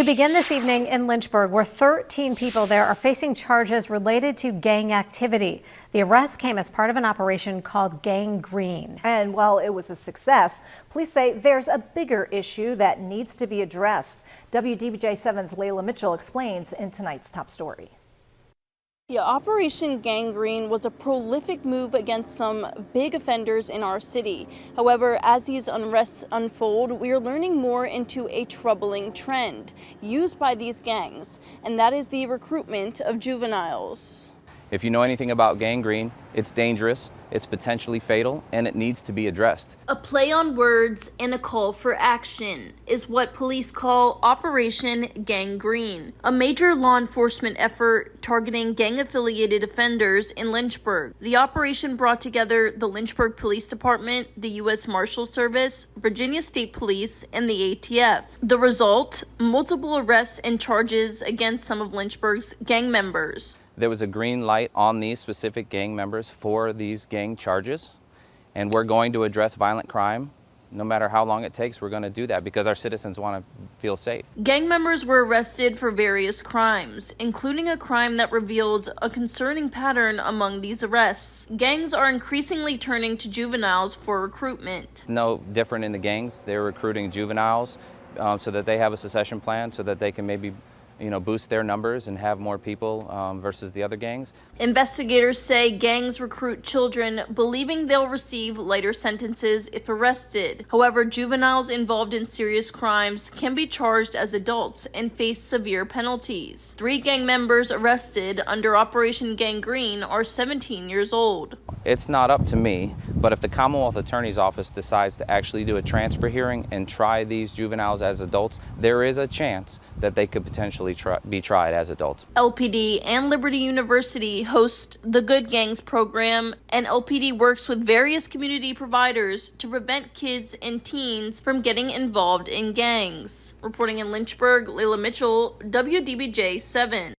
We begin this evening in Lynchburg, where 13 people there are facing charges related to gang activity. The arrest came as part of an operation called Gang Green. And while it was a success, police say there's a bigger issue that needs to be addressed. WDBJ7's Layla Mitchell explains in tonight's top story. Yeah, Operation Gang Green was a prolific move against some big offenders in our city. However, as these unrests unfold, we are learning more into a troubling trend used by these gangs, and that is the recruitment of juveniles. If you know anything about Gang Green, it's dangerous, it's potentially fatal, and it needs to be addressed. A play on words and a call for action is what police call Operation Gang Green, a major law enforcement effort targeting gang-affiliated offenders in Lynchburg. The operation brought together the Lynchburg Police Department, the U.S. Marshal Service, Virginia State Police, and the ATF. The result? Multiple arrests and charges against some of Lynchburg's gang members. There was a green light on these specific gang members for these gang charges, and we're going to address violent crime. No matter how long it takes, we're going to do that because our citizens want to feel safe. Gang members were arrested for various crimes, including a crime that revealed a concerning pattern among these arrests. Gangs are increasingly turning to juveniles for recruitment. No different in the gangs. They're recruiting juveniles so that they have a succession plan so that they can maybe boost their numbers and have more people versus the other gangs. Investigators say gangs recruit children, believing they'll receive lighter sentences if arrested. However, juveniles involved in serious crimes can be charged as adults and face severe penalties. 3 gang members arrested under Operation Gang Green are 17 years old. It's not up to me, but if the Commonwealth Attorney's Office decides to actually do a transfer hearing and try these juveniles as adults, there is a chance that they could potentially be tried as adults. LPD and Liberty University host the Good Gangs program, and LPD works with various community providers to prevent kids and teens from getting involved in gangs. Reporting in Lynchburg, Layla Mitchell, WDBJ 7.